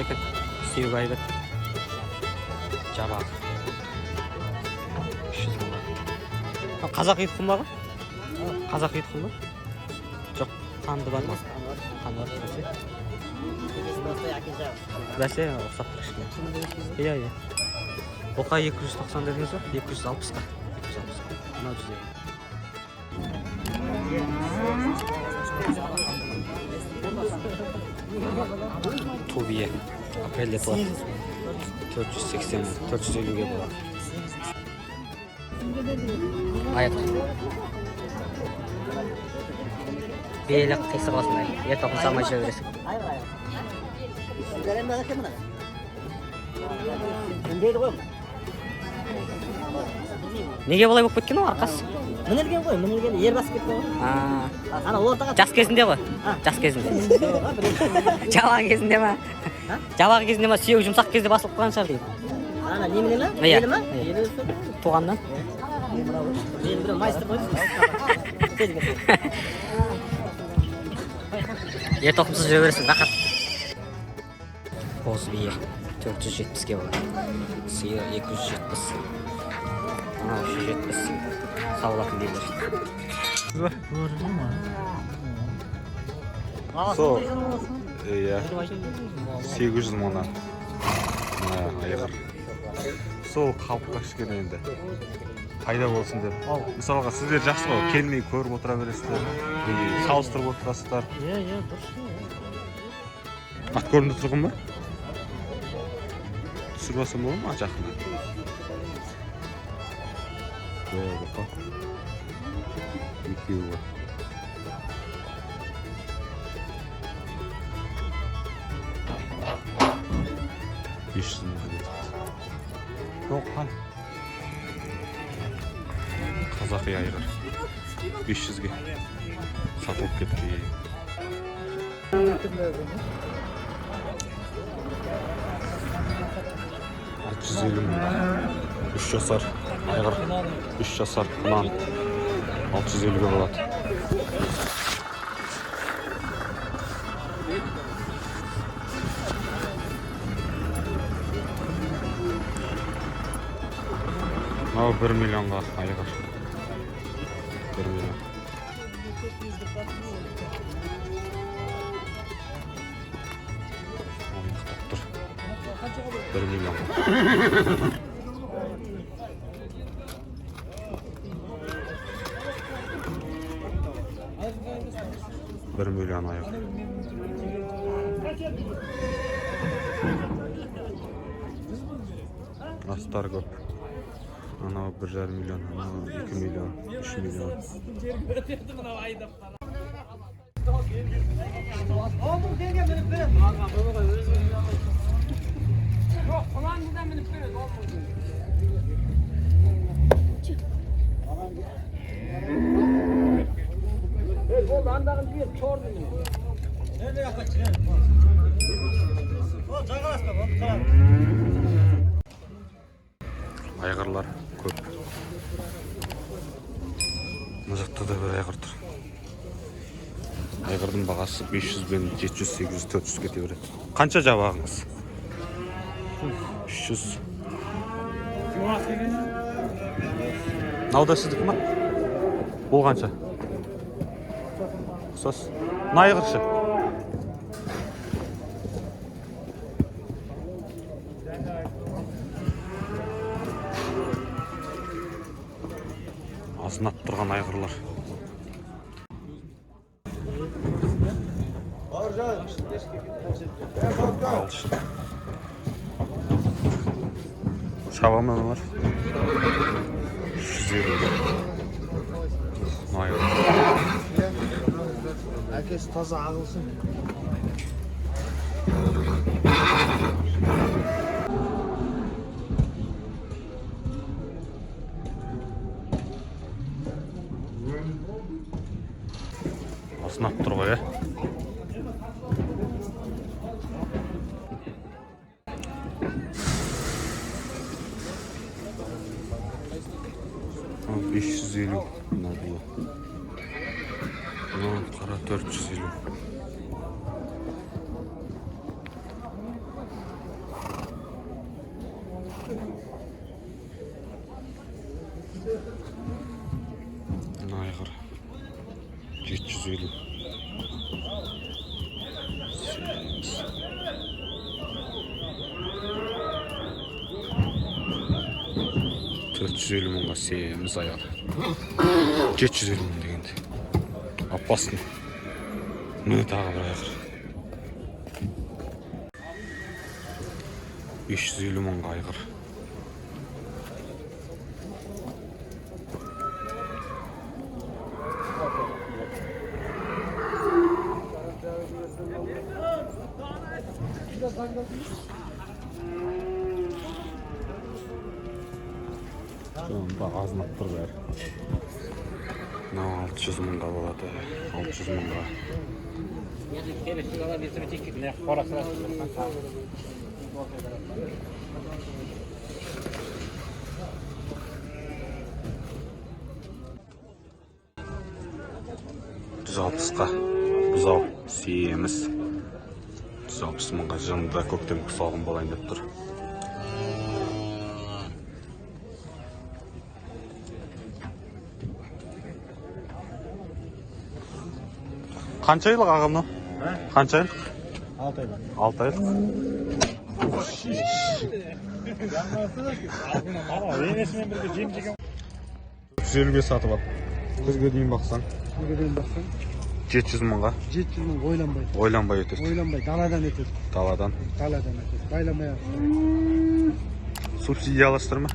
жақсы екен. Сүйегі айбет. Жабағы. 300 мыңға. Қазақ ет қымбаға? Қазақ ет қымба? Жоқ, қанды бар ма? Қанды бар, бәсе? Бәсе, ұқсап тұр ішкен. Иә. Оқа 290 дедіңіз ба? 260-қа. 260-қа. Мынау жүзеге. Тубие. Апрельде туады. 480 мың, 450-ге болады. Аяқ. Белек қисық осындай. Ертоқын салмай жүре бересің. Неге болай болып кеткен ол арқасы? Мінілген ғой, мінілген ер басып кеткен ғой. Ана ортаға Жас кезінде ғой? Жас кезінде. Жабағы кезінде ма? Жабағы кезінде ма? Сүйегі жұмсақ кезде басылып қалған шығар дейді. Ана немене ма? Иә. Елі ма? Елі Туғаннан? Елі бір майстыр қойды. Ер тоқымсыз жүре бересің, рақат. Боз бие 470-ге болады. Сиыр 270. Ана 370. Саулатын дейлер. Сол, иә, 800 мыңнан айғыр. Сол қалыпқа кішкене енді пайда болсын деп. Мысалға сіздер жақсы ғой, келмей көріп отыра бересіздер, салыстырып отырасыздар. Иә, дұрыс. Ат көрінді тұрғын ба? Түсіріп алсам болады ма жақында? Бұқа. Екеуі бар. Тоқан. Қазақи айғыр. 500-ге. Сатылып кетті. 150 мың. 3 жасар айғыр. 3 жасар құнан. 650-ге болады. Мынау 1 миллионға айғыр. 1 миллион. Мықтап тұр. 1 миллионға. $1 миллион айғыр. Астар көп. Анау 1,5 миллион, анау 2 миллион, 3 миллион. Айғырлар көп. Мына жақта да бір айғыр тұр. Айғырдың бағасы 500 бен 700, 800, 400 кете береді. Қанша жабағыңыз? 300. Науда сіздікі ма? Бұл қанша? Ұқсас. Мына айғыршы? Азынап тұрған айғырлар. Алшы. Шабамы бар? 350. Әкесі таза ағылсын. Азынап тұр ғой, ә? Ал 550 надылы. Қара 450. 450. Seyimiz. $450 seyimiz ayar. 750 degende. Опасно. Міне тағы бір айғыр. 550 айғыр. Şunun бағасын аттыр бәрі. 600 мыңға болады. 600 мыңға. $160-қа бұзау сиеміз. 160 мыңға жанында көктем құсалғын болайын деп тұр. Қанша айлық ағам мынау? Қанша айлық? 6 айлық. 6 айлық. Енесімен бірге жем жеген. 150-ге сатып ал. Күзге дейін бақсаң. Күзге дейін бақсаң. 700 мыңға. 700 мың ойланбай. Ойланбай өтеді. Ойланбай, даладан өтеді. Даладан. Даладан өтеді. Байламай ақ. Субсидия аласыздар ма?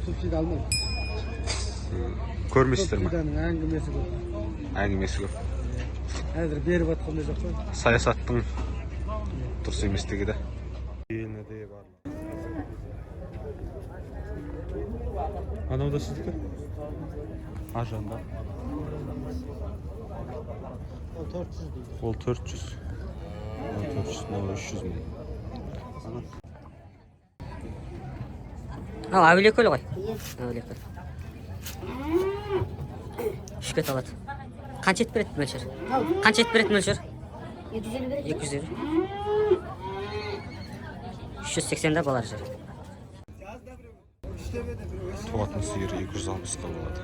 Субсидия алмайды. Көрмейсіздер ма? Субсидияның әңгімесі көп. Әңгімесі көп. Әзір беріп атқандай жоқ қой. Саясаттың дұрыс еместігі де. Анау да сіздікі? Ажанда. Ол 400 дейді. Ол 400. Ол 400, мынау 300 мың. Ал әулекөл ғой. Әулекөл. 3 бет алады. Қанша ет береді мөлшер? Қанша ет береді мөлшер? 250 береді. 250. 380-де балар жер. Туатын сиыр 260-қа болады.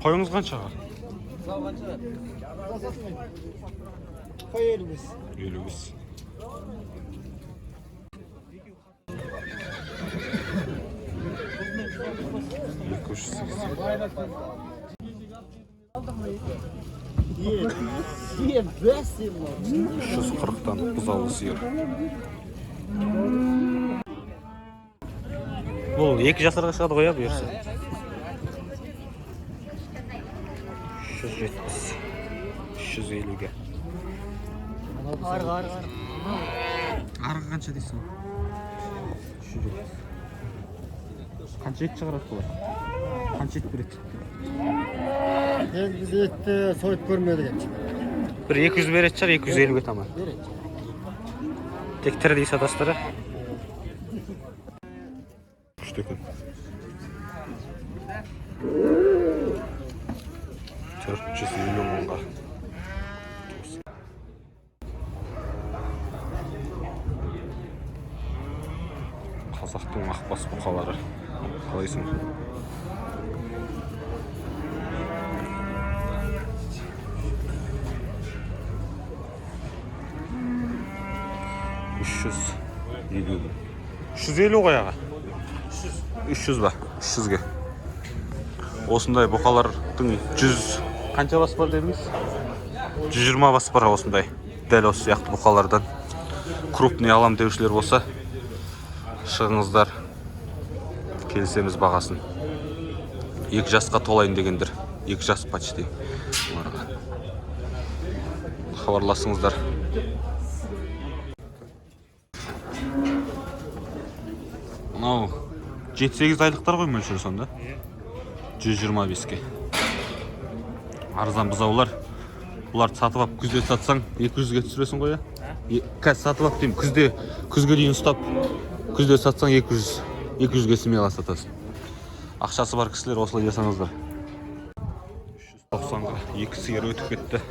Қойыңыз қаншаға? Қой 55. 55. Сиыр бәсім ол. 340-тан бұзаулы сиыр. Бұл 2 жасарға шығады ғой, бұйырса. 370, 350-ге. Арғы. Арғы қанша дейсің? 300. Қанша ет шығарады бұлар? Қанша ет береді? Біз етті сойып көрмедік ет. Бір 200 береді шығар, 250-ге таман. Тек тірідей сатастыры. 3 текін. 450 мыңға. Қазақтың ақбас бұқалары. Қалайсың? $350 ғой аға. 300 ба? 300-ге. Осындай бұқалардың 100 қанша бас бар дедіңіз? 120 бас бар осындай. Дәл осы сияқты бұқалардан. Крупный алам деушілер болса, шығыңыздар, келсеміз бағасын. 2 жасқа толайын дегендер. 2 жас почти. Хабарласыңыздар. Мынау 7-8 айлықтар ғой мөлшері сонда? 125-ке. Арзан бұзаулар. Бұларды сатып ап, күзде сатсаң 200-ге түсіресің ғой, я? Қазір сатып ап деймін, күзге дейін ұстап, күзде сатсаң 200-ге смело сатасың. Ақшасы бар кісілер осылай жасаңыздар. 390-ға 2 сиыр өтіп кетті.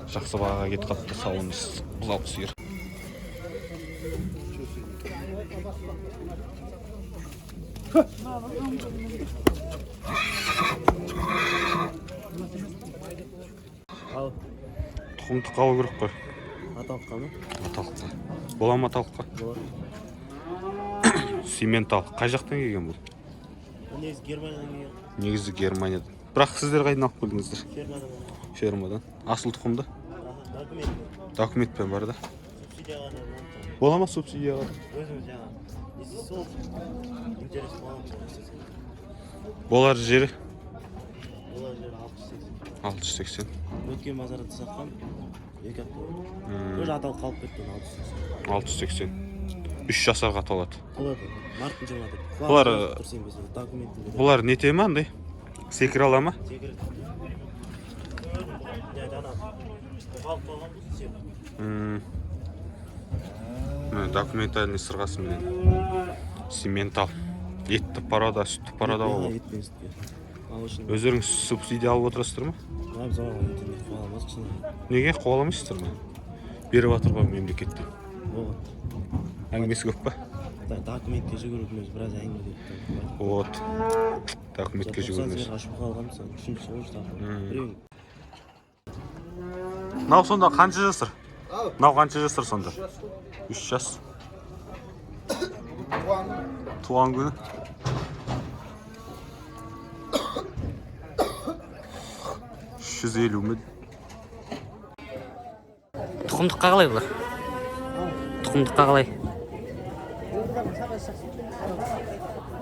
Жақсы бағаға кет қатты, сауыныз бұзау сиыр. Ал. Тұқымдық қалу керек қой. Аталыққа ма? Аталыққа. Бола ма аталыққа? Болады. Симментал. Қай жақтан келген бұл? Негізі Германиядан келген. Негізі Германиядан. Бірақ сіздер қайдан алып келдіңіздер? Фермадан. Фермадан. Асыл тұқымды? Документ. Документпен бар да. Субсидияға не болады? Бола ма субсидияға? Өзіңіз жаңа. Если сол интерес болған соң. Болар жері? Олар жері 680. 680. Өткен базарда сатқан 2 апта. Уже аталып қалып кеткен 680. 680. 3 жасарға толады. Толады. Марттың жылына деп. Бұлар Документінде. бұлар нете ма андай? Секіре ала ма? Секірет. Жаңа. Қалып қалған бұл сеп. Документальный сырғасы менен. Симментал. Етті парада, сүтті парада ол. Өздеріңіз субсидия алып отырасыздар ма? Неге қуаламайсыздар ма? Беріп жатыр ғой мемлекеттен. Әңгімесі көп па? Документке жүгірудіміз біраз әңгіме деп. Вот. Документке жүгірудіміз. Ашып қалғанмын сан. Үшінші соғыш тағы. Мынау сонда қанша жасыр? Мынау қанша жасыр сонда? 3 жас. Туған күні. $150 мың. Тұқымдыққа қалай бұлар? Тұқымдыққа қалай?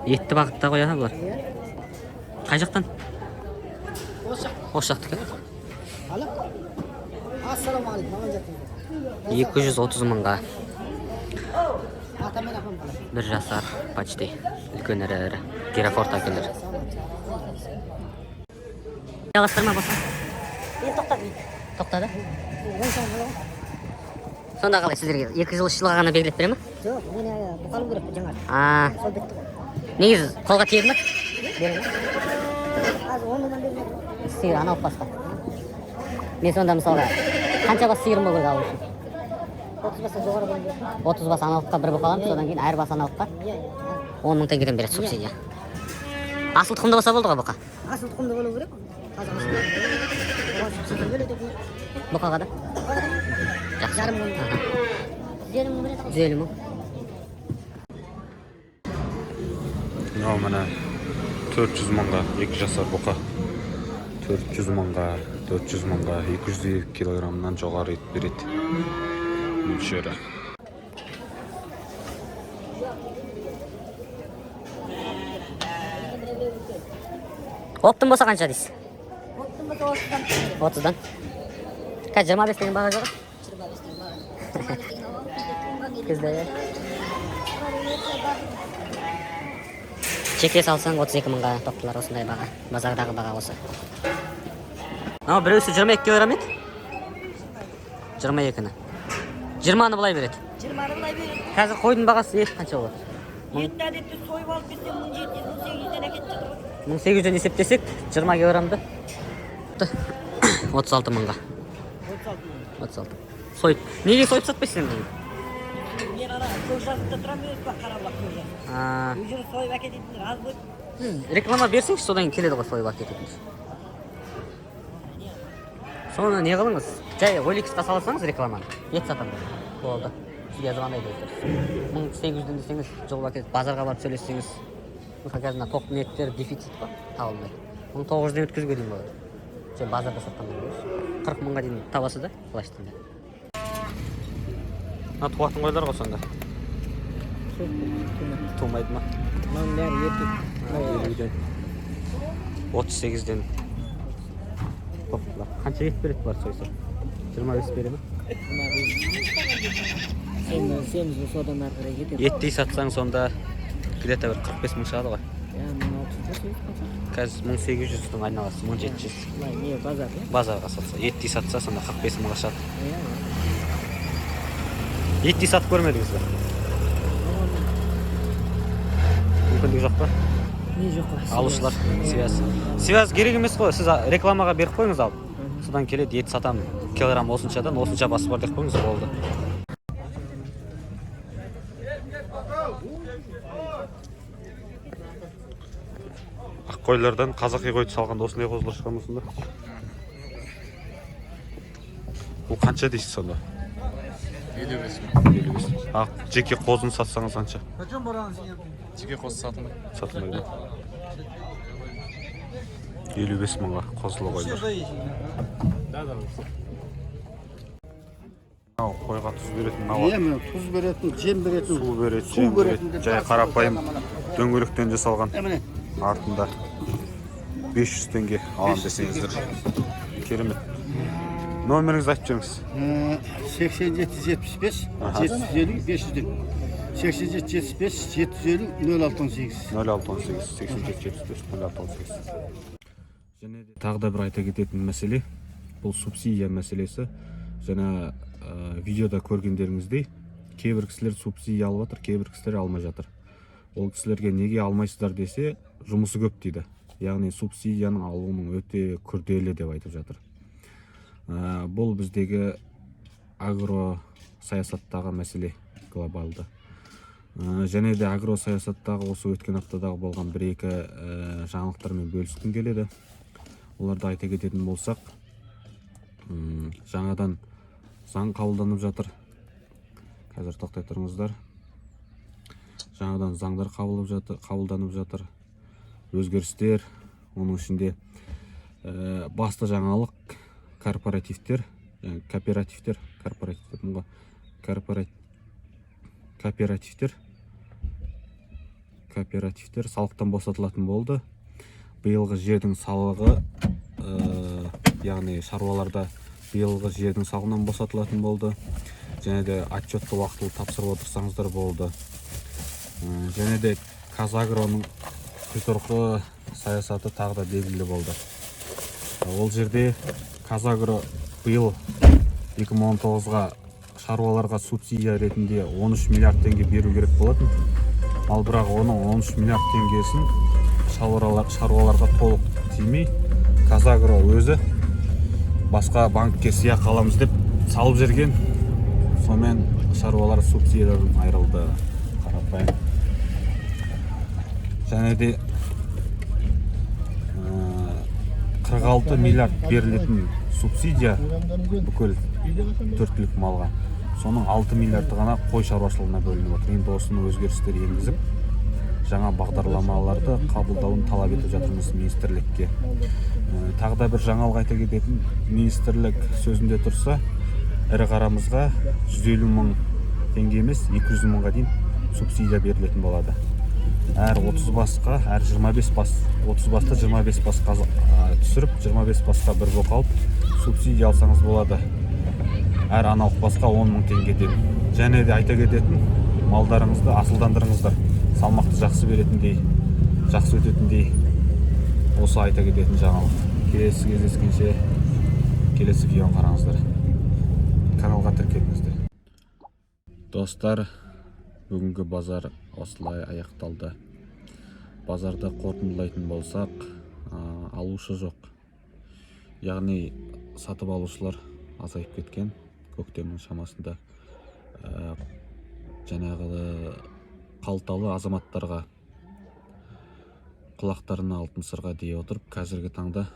Етті бағытта қояды бұлар. Қай жақтан? Осы жақтікі. 230 мыңға. Бір жасар, почти. Үлкен әрі. Герафорт әкелер. Жалғастырма болса? Тоқтады. Сонда қалай сіздерге 2 жыл ішілға ғана белгілеп бере ма? Жоқ, мені бұқалу керек жаңа. Сол бетті ғой. Негізі қолға тиеді ма? Беріңіз. Аз 10 мыңнан беріңіз. Сиыр аналық басқа. Мен сонда мысалға қанша бас сиырым бол керек алу үшін? 30 баса жоғары болу керек. 30 бас аналыққа бір бұқаламын, содан кейін әр бас аналыққа 10 мың теңгеден береді субсидия. Асыл тұқымды болса болды ғой бұқа? Асыл тұқымды болу керек. Қазақстан. Оған субсидия бөледі. Бұқаға да? Жақсы. Жарым мың. 150 мың береді. 150 мың. Мынау міне 400 мыңға 2 жасар бұқа. 400 мыңға 250 килограммнан жоғары ет береді. Мөлшері. Оптым болса қанша дейсіз? Оптым болса 30-дан. 30-дан. Қазір 25 деген баға жоқ? 25 деген баға. Күзде. Чеке салсаң 32 мыңға топтылар осындай баға. Базардағы баға осы. Ана біреусі 22 килограмм ет? 22-ні. 20-ны былай береді. 20-ны былай береді. Қазір қойдың бағасы ет қанша болады? Етті әдетті сойып алып кетсем 1700-1800-ден әкетіп жатыр. 1800-ден есептесек 20 килограммды 36 мыңға. 36. Сойып. Неге сойып сатпайсың сен? Мен ана көк жазықта тұрамын өз бақ қарабақ көк жазық. Өзір сойып әкететіндер аз болды. Реклама берсеңші, содан келеді ғой сойып әкететіндер. Соны не қылыңыз? Жай OLX-қа салсаңыз рекламаны. Ет сатамын. Болды. Сізге звондайды өтір. 1800-ден десеңіз, жол әкетіп, базарға барып сөйлессеңіз. Қазір тоқтың еттері дефицит ба? Табылмайды. 1900-ден өткізуге дейін болады. Жай базарда сатқаннан көріңіз. 40 мыңға дейін табасы да, пластикте. Туатын қойлар ғой сонда. Тумайды ма? Мынаның бәрі еркек. 38-ден. Қанша ет береді бар сойса? 25 бере ма? Сен содан артыра кетеді. Еттей сатсаң сонда где-то бір 45 мың шығады ғой. Қазір 1800-дің айналасы, 1700. Не, базар, я? Базарға сатса. Еттей сатса сонда 45 мыңға шығады. Еттей сатып көрмедіңіз бе? Мүмкіндік жоқ па? Не жоқ па? Алушылар, связь керек емес қой. Сіз рекламаға беріп қойыңыз алып. Содан келеді, ет сатам, килограмм осыншадан, осынша басы бар деп қойыңыз, болды. Ақ қойлардан қазақи қойды салғанда осындай қозылар шығамын осында. Бұл қанша дейсіз сонда? 55. А жеке қозын сатсаңыз қанша? Жеке қоз сатылмайды. Сатылмайды. 55 мыңға қозылы қойлар. Қойға тұз беретін мынау. Тұз беретін, жем беретін, Су беретін, жем беретін. Жай қарапайым дөңгелектен жасалған. Артында 500 теңге алам десеңіздер. Керемет. Номеріңізді айтып жеңіз. 8775 750 500. 8775 750 0618. 0618 8775 0618. Және де тағы да бір айта кететін мәселе, бұл субсидия мәселесі. Жаңа видеода көргендеріңіздей, кейбір кісілер субсидия алып жатыр, кейбір кісілер алмай жатыр. Ол кісілерге неге алмайсыздар десе, жұмысы көп дейді. Яғни субсидияның алуының өте күрделі деп айтып жатыр. Бұл біздегі агро саясаттағы мәселе глобалды. Және де агро саясаттағы осы өткен аптадағы болған бір-екі жаңалықтармен бөліскім келеді. Оларды айта кететін болсақ, жаңадан заң қабылданып жатыр. Қазір тоқтай тұрыңыздар. Жаңадан заңдар қабылданып жатыр. Өзгерістер, оның ішінде басты жаңалық кооперативтер салықтан босатылатын болды. Биылғы жердің салығы, яғни шаруаларда биылғы жердің салығынан босатылатын болды. Және де отчетты уақытылы тапсырып отырсаңыздар болды. Және де Қазагроның құйтырқы саясаты тағы да белгілі болды. Ол жерде Қазагро биыл 2019-ға шаруаларға субсидия ретінде 13 миллиард теңге беру керек болатын. Ал бірақ оның 13 миллиард теңгесін шаруаларға толық тимей, Қазагро өзі басқа банкке сыйақы аламыз деп салып жерген. Сонымен шаруалар субсидиядан айырылды. Қарапайым. Және де 46 миллиард берілетін субсидия бүкіл төрттілік малға. Соның 6 миллиарды ғана қой шаруашылығына бөлініп отыр. Енді осыны өзгерістер енгізіп, жаңа бағдарламаларды қабылдауын талап етіп жатырмыз министрлікке. Тағы да бір жаңалық айта кететін, министрлік сөзінде тұрса, ірі қарамызға 150 мың теңге емес, 200 мыңға дейін субсидия берілетін болады. Әр 30 басқа, әр 25 бас, 30 басты 25 басқа түсіріп, 25 басқа бір боқ алып, субсидия алсаңыз болады. Әр аналық басқа 10 мың теңгеден. Және де айта кететін, малдарыңызды асылдандырыңыздар. Салмақты жақсы беретіндей, жақсы өтетіндей. Осы айта кететін жаңалық. Келесі кездескенше келесі видеоны қараңыздар. Каналға тіркеліңіздер. Достар, бүгінгі базар осылай аяқталды. Базарды қорытындылайтын болсақ, алушы жоқ. Яғни сатып алушылар азайып кеткен көктемнің шамасында. Жаңағы қалталы азаматтарға құлақтарына алтын сырға дей отырып, қазіргі таңда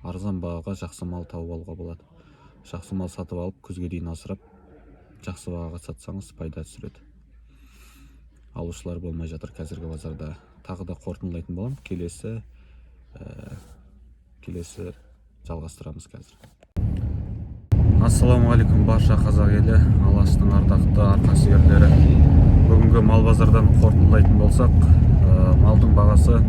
арзан бағаға жақсы мал тауып алуға болады. Жақсы мал сатып алып, күзге дейін асырап, жақсы бағаға сатсаңыз пайда түсіреді. Алушылар болмай жатыр қазіргі базарда. Тағы да қорытындылайтын болам. Келесі жалғастырамыз қазір. Ассалаумағалейкум барша қазақ елі, Алаштың ардақты арқасүйерлері. Бүгінгі мал базардан қорытындылайтын болсақ, малдың бағасы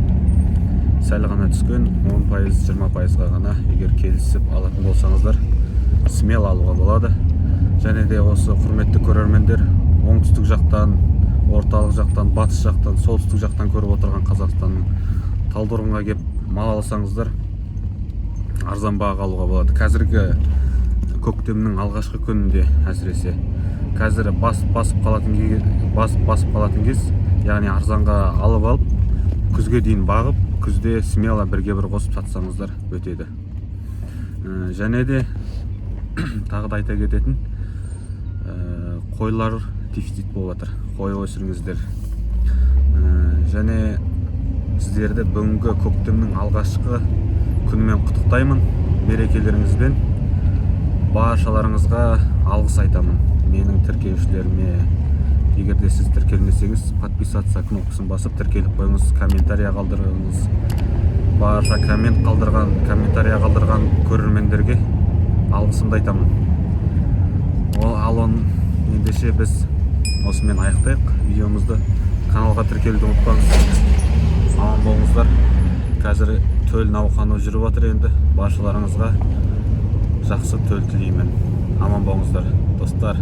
сәл ғана түскен, 10%-20%-ға ғана. Егер келісіп алатын болсаңыздар, смело алуға болады. Және де осы құрметті көрермендер, оңтүстік жақтан, орталық жақтан, батыс жақтан, солтүстік жақтан көріп отырған Қазақстанның Талдықорғанға келіп мал алсаңыздар, арзан бағаға алуға болады. Қазіргі көктемнің алғашқы күнінде әсіресе қазір басып қалатын кез, яғни арзанға алып алып, күзге дейін бағып, күзде смело бірге бір қосып сатсаңыздар өтеді. Және де тағы да айта кететін, қойлар дефицит болып жатыр. Қой өсіріңіздер. Және сіздерді бүгінгі көктемнің алғашқы күнімен құттықтаймын, мерекелеріңізбен. Баршаларыңызға алғыс айтамын. Менің тіркеушілеріме. Егер де сіз тіркелмесеңіз, подписаться кнопкасын басып тіркеліп қойыңыз, комментария қалдырыңыз. Барша комментария қалдырған көрермендерге алғысымды айтамын. Ал ендеше біз осымен аяқтайық видеомызды. Каналға тіркелуді ұмытпаңыз. Аман болыңыздар. Қазір төл науқаны жүріп жатыр енді. Баршаларыңызға жақсы төл тілеймін. Аман болыңыздар, достар.